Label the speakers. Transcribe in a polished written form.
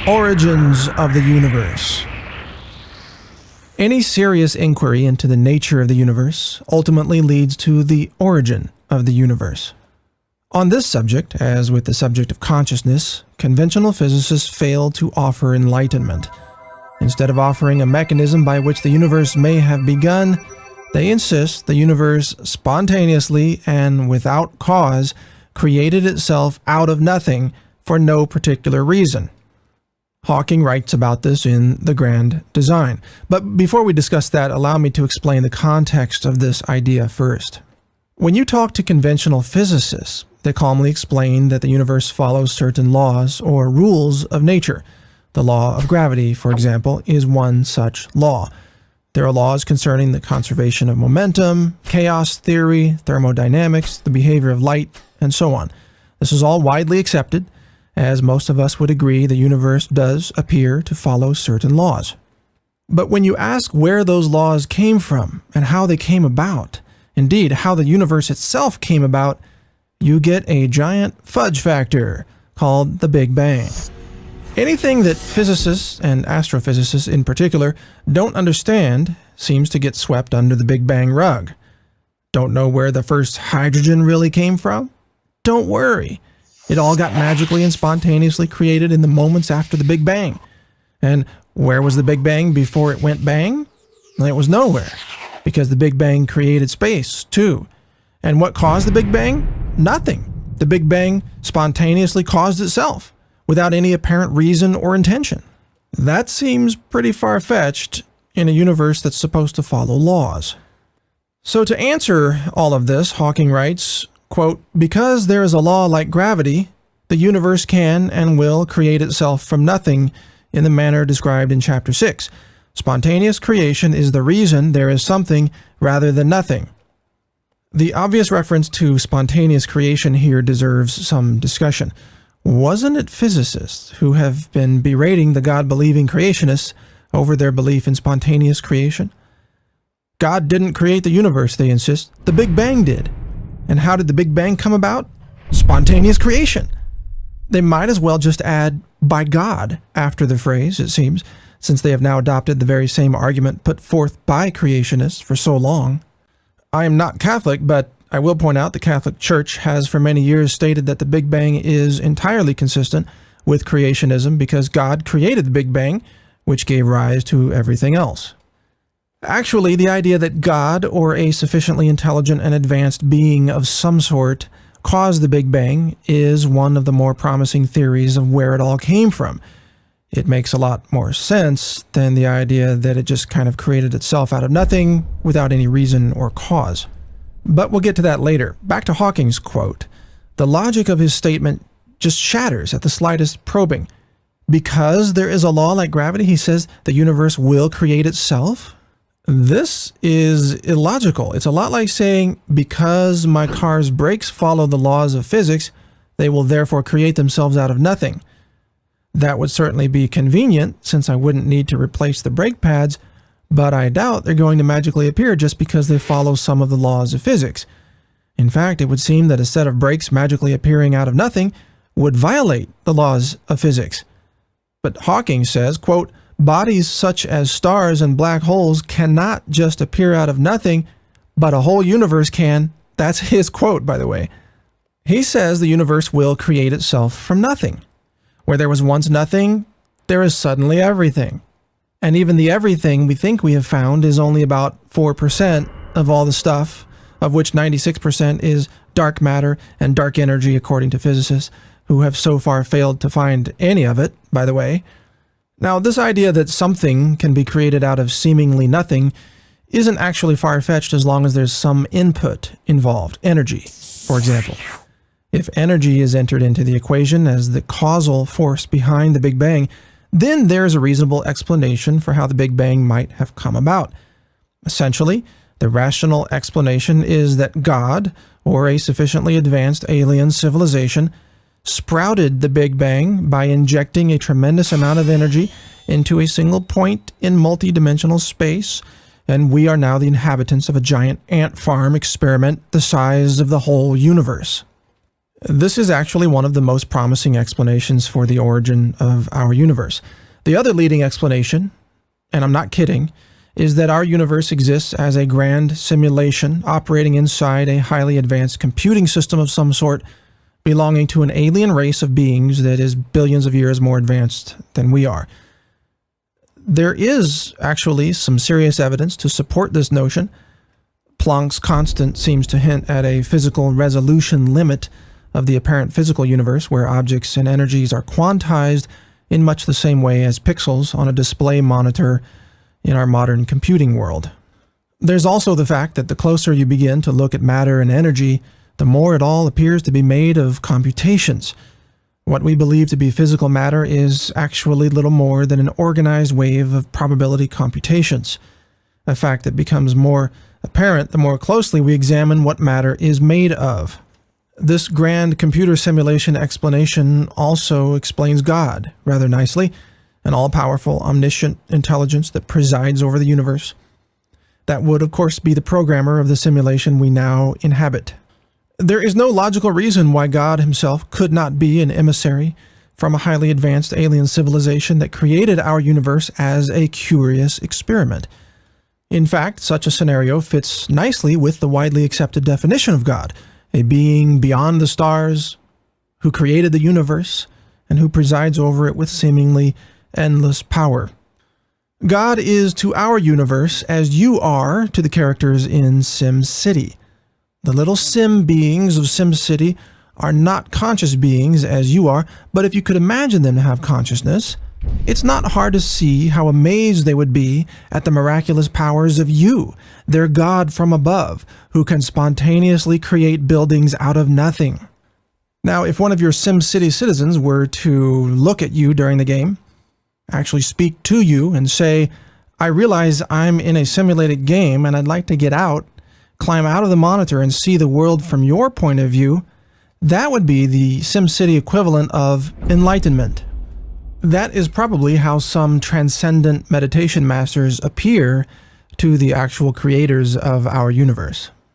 Speaker 1: Origins of the universe. Any serious inquiry into the nature of the universe ultimately leads to the origin of the universe. On this subject, as with the subject of consciousness, conventional physicists fail to offer enlightenment. Instead of offering a mechanism by which the universe may have begun, they insist the universe spontaneously and without cause created itself out of nothing for no particular reason. Hawking writes about this in The Grand Design. But before we discuss that, allow me to explain the context of this idea first. When you talk to conventional physicists, they calmly explain that the universe follows certain laws or rules of nature. The law of gravity, for example, is one such law. There are laws concerning the conservation of momentum, chaos theory, thermodynamics, the behavior of light, and so on. This is all widely accepted, as most of us would agree the universe does appear to follow certain laws. But when you ask where those laws came from and how they came about, indeed how the universe itself came about, you get a giant fudge factor called the Big Bang. Anything that physicists, and astrophysicists in particular, don't understand seems to get swept under the Big Bang rug. Don't know where the first hydrogen really came from? Don't worry. It all got magically and spontaneously created in the moments after the Big Bang. And where was the Big Bang before it went bang? Well, it was nowhere, because the Big Bang created space, too. And what caused the Big Bang? Nothing. The Big Bang spontaneously caused itself, without any apparent reason or intention. That seems pretty far-fetched in a universe that's supposed to follow laws. So to answer all of this, Hawking writes, quote, "Because there is a law like gravity, the universe can and will create itself from nothing in the manner described in Chapter 6. Spontaneous creation is the reason there is something rather than nothing." The obvious reference to spontaneous creation here deserves some discussion. Wasn't it physicists who have been berating the God-believing creationists over their belief in spontaneous creation? God didn't create the universe, they insist. The Big Bang did. And how did the Big Bang come about? Spontaneous creation. They might as well just add "by God" after the phrase, it seems, since they have now adopted the very same argument put forth by creationists for so long. I am not Catholic, but I will point out the Catholic Church has for many years stated that the Big Bang is entirely consistent with creationism because God created the Big Bang, which gave rise to everything else. Actually, the idea that God, or a sufficiently intelligent and advanced being of some sort, caused the Big Bang is one of the more promising theories of where it all came from. It makes a lot more sense than the idea that it just kind of created itself out of nothing without any reason or cause. But we'll get to that later. Back to Hawking's quote. The logic of his statement just shatters at the slightest probing. Because there is a law like gravity, he says, the universe will create itself? This is illogical. It's a lot like saying, because my car's brakes follow the laws of physics, they will therefore create themselves out of nothing. That would certainly be convenient, since I wouldn't need to replace the brake pads, but I doubt they're going to magically appear just because they follow some of the laws of physics. In fact, it would seem that a set of brakes magically appearing out of nothing would violate the laws of physics. But Hawking says, quote, "Bodies such as stars and black holes cannot just appear out of nothing, but a whole universe can." That's his quote, by the way. He says the universe will create itself from nothing. Where there was once nothing, there is suddenly everything. And even the everything we think we have found is only about 4% of all the stuff, of which 96% is dark matter and dark energy, according to physicists, who have so far failed to find any of it, by the way. Now, this idea that something can be created out of seemingly nothing isn't actually far-fetched as long as there's some input involved, energy, for example. If energy is entered into the equation as the causal force behind the Big Bang, then there's a reasonable explanation for how the Big Bang might have come about. Essentially, the rational explanation is that God, or a sufficiently advanced alien civilization, sprouted the Big Bang by injecting a tremendous amount of energy into a single point in multidimensional space, and we are now the inhabitants of a giant ant farm experiment the size of the whole universe. This is actually one of the most promising explanations for the origin of our universe. The other leading explanation, and I'm not kidding, is that our universe exists as a grand simulation operating inside a highly advanced computing system of some sort, belonging to an alien race of beings that is billions of years more advanced than we are. There is actually some serious evidence to support this notion. Planck's constant seems to hint at a physical resolution limit of the apparent physical universe, where objects and energies are quantized in much the same way as pixels on a display monitor in our modern computing world. There's also the fact that the closer you begin to look at matter and energy, the more it all appears to be made of computations. What we believe to be physical matter is actually little more than an organized wave of probability computations, a fact that becomes more apparent the more closely we examine what matter is made of. This grand computer simulation explanation also explains God rather nicely, an all-powerful, omniscient intelligence that presides over the universe. That would, of course, be the programmer of the simulation we now inhabit. There is no logical reason why God himself could not be an emissary from a highly advanced alien civilization that created our universe as a curious experiment. In fact, such a scenario fits nicely with the widely accepted definition of God, a being beyond the stars, who created the universe, and who presides over it with seemingly endless power. God is to our universe as you are to the characters in SimCity. The little sim beings of SimCity are not conscious beings as you are, but if you could imagine them to have consciousness, it's not hard to see how amazed they would be at the miraculous powers of you, their God from above, who can spontaneously create buildings out of nothing. Now, if one of your SimCity citizens were to look at you during the game, actually speak to you and say, "I realize I'm in a simulated game and I'd like to get out," climb out of the monitor and see the world from your point of view, that would be the SimCity equivalent of enlightenment. That is probably how some transcendent meditation masters appear to the actual creators of our universe.